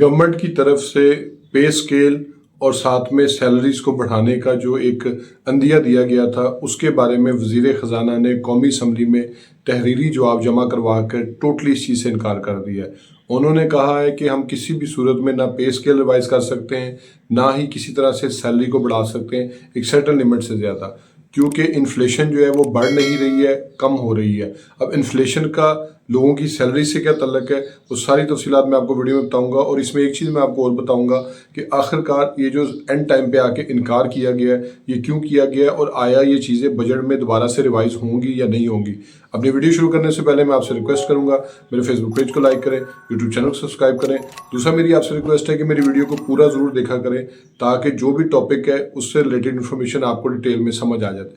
Government की तरफ से पे स्केल और साथ में सैलरीज को बढ़ाने का जो एक अंदिया दिया गया था, उसके बारे में वज़ीर ख़जाना ने कौमी असम्बली में तहरीरी जवाब जमा करवा कर टोटली इस चीज़ से इनकार कर दिया है। उन्होंने कहा है कि हम किसी भी सूरत में ना पे स्केल रिवाइज कर सकते हैं, ना ही किसी तरह से सैलरी को बढ़ा सकते हैं एक सर्टेन लिमिट से ज़्यादा, क्योंकि इन्फ्लेशन जो है वो बढ़ नहीं रही है, कम हो रही है। अब इन्फ्लेशन का लोगों की सैलरी से क्या तल्लक है, वो सारी तफसीलात मैं आपको वीडियो में बताऊंगा। और इसमें एक चीज़ मैं आपको और बताऊंगा कि आखिरकार ये जो एंड टाइम पे आके इनकार किया गया है, ये क्यों किया गया है, और आया ये चीज़ें बजट में दोबारा से रिवाइज होंगी या नहीं होंगी। अपनी वीडियो शुरू करने से पहले मैं आपसे रिक्वेस्ट करूंगा, मेरे फेसबुक पेज को लाइक करें, यूट्यूब चैनल को सब्सक्राइब करें। दूसरा मेरी आपसे रिक्वेस्ट है कि मेरी वीडियो को पूरा ज़रूर देखा करें, ताकि जो भी टॉपिक है उससे रिलेटेड इन्फॉर्मेशन आपको डिटेल में समझ आ जाए।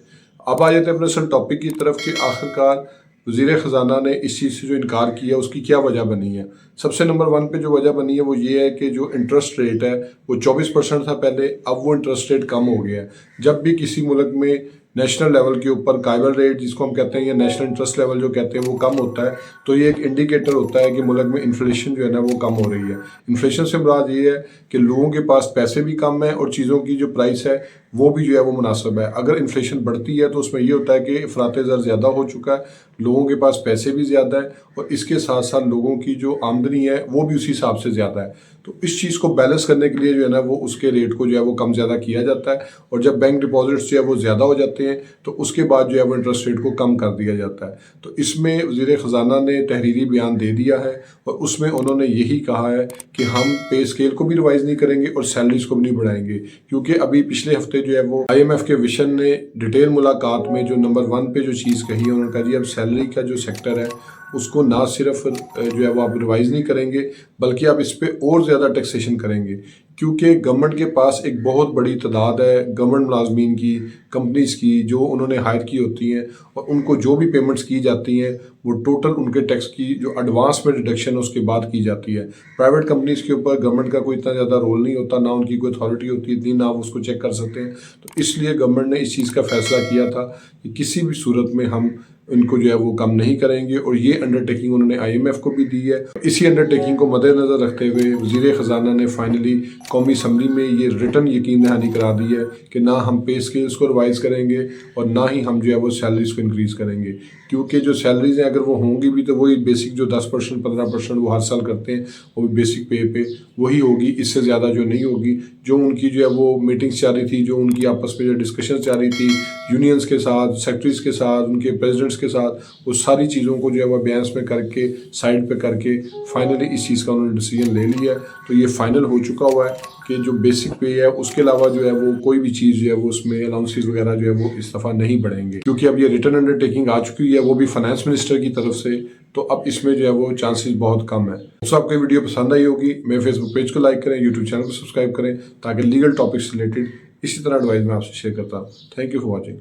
अब आ जाते हैं अपने असल टॉपिक की तरफ कि आखिरकार वज़ीर ख़जाना ने इस चीज़ से जो इनकार किया उसकी क्या वजह बनी है। सबसे नंबर 1 पे जो वजह बनी है वो ये है कि जो इंटरेस्ट रेट है वो 24% था पहले, अब वो इंटरेस्ट रेट कम हो गया है। जब भी किसी मुल्क में नेशनल लेवल के ऊपर काइबल रेट जिसको हम कहते हैं या नेशनल इंटरेस्ट लेवल जो कहते हैं वो कम होता है, तो ये एक इंडिकेटर होता है कि मुल्क में इन्फ्लेशन जो है ना वो कम हो रही है। इन्फ्लेशन से मुराद ये है कि लोगों के पास पैसे भी कम है और चीज़ों की जो प्राइस है वो भी जो है वो मुनासिब है। अगर इन्फ्लेशन बढ़ती है तो उसमें ये होता है कि अफरात ज़र ज़्यादा हो चुका है, लोगों के पास पैसे भी ज़्यादा है और इसके साथ साथ लोगों की जो आमदनी है वो भी उसी हिसाब से ज़्यादा है। तो इस चीज़ को बैलेंस करने के लिए जो है ना वो उसके रेट को जो है वो कम ज़्यादा किया जाता है, और जब बैंक डिपॉजिट्स जो है वो ज़्यादा हो जाते हैं तो उसके बाद जो है वो इंटरेस्ट रेट को कम कर दिया जाता है। तो इसमें वज़ीर ख़जाना ने तहरीरी बयान दे दिया है और उसमें उन्होंने यही कहा है कि हम पे स्केल को भी रिवाइज़ नहीं करेंगे और सैलरीज को भी नहीं बढ़ाएंगे, क्योंकि अभी पिछले हफ्ते जो है वो IMF के विशन ने डिटेल मुलाकात में जो नंबर 1 पे जो चीज़ कही है, उन्होंने कहा जी अब सैलरी का जो सेक्टर है उसको ना सिर्फ जो है वो आप रिवाइज़ नहीं करेंगे बल्कि आप इस पर और ज़्यादा टैक्सेशन करेंगे, क्योंकि गवर्नमेंट के पास एक बहुत बड़ी तादाद है गवर्नमेंट मुलाजमीन की, कंपनीज़ की, जो उन्होंने हायर की होती हैं, और उनको जो भी पेमेंट्स की जाती हैं वो टोटल उनके टैक्स की जो एडवांस में डिडक्शन है उसके बाद की जाती है। प्राइवेट कंपनीज़ के ऊपर गवर्नमेंट का कोई इतना ज़्यादा रोल नहीं होता, ना उनकी कोई अथॉरिटी होती है इतनी, ना आप उसको चेक कर सकते हैं। तो इसलिए गवर्नमेंट ने इस चीज़ का फैसला किया था कि किसी भी सूरत में हम इनको जो है वो कम नहीं करेंगे, और ये अंडरटेकिंग उन्होंने IMF को भी दी है। इसी अंडरटेकिंग को मद्देनज़र रखते हुए वज़ीर ख़जाना ने फाइनली कौमी असम्बली में ये रिटर्न यकीन दहानी करा दी है कि ना हम पे स्केल्स को रिवाइज़ करेंगे और ना ही हम जो है वो सैलरीज़ को इंक्रीज़ करेंगे, क्योंकि जो सैलरीज़ हैं अगर वो होंगी भी तो वही बेसिक जो 10% 15% वो हर साल करते हैं वो भी बेसिक पे वही होगी, इससे ज़्यादा जो नहीं होगी। जो उनकी जो है वो मीटिंग्स जा रही थी, जो उनकी आपस में जो डिस्कशन जा रही थी यूनियंस के साथ, सेक्रेटरीज़ के साथ, उनके प्रेसिडेंट्स के साथ, वो सारी चीज़ों को जो है वो बयान्स में करके साइड पे करके फाइनली इस चीज़ का उन्होंने डिसीजन ले लिया है। तो ये फाइनल हो चुका हुआ है कि जो बेसिक पे है उसके अलावा जो है वो कोई भी चीज़ जो है वो उसमें अलाउंसेस वगैरह जो है वो इस दफ़ा नहीं बढ़ेंगे, क्योंकि अब ये रिटर्न अंडरटेकिंग आ चुकी है, वो भी फाइनेंस मिनिस्टर की तरफ से। तो अब इसमें जो है वो चांसेस बहुत कम है। तो आपको वीडियो पसंद आई होगी, मेरे फेसबुक पेज को लाइक करें, यूट्यूब चैनल को सब्सक्राइब करें, ताकि लीगल टॉपिक्स रिलेटेड इसी तरह एडवाइस मैं आपसे शेयर करता हूँ। Thank you for watching.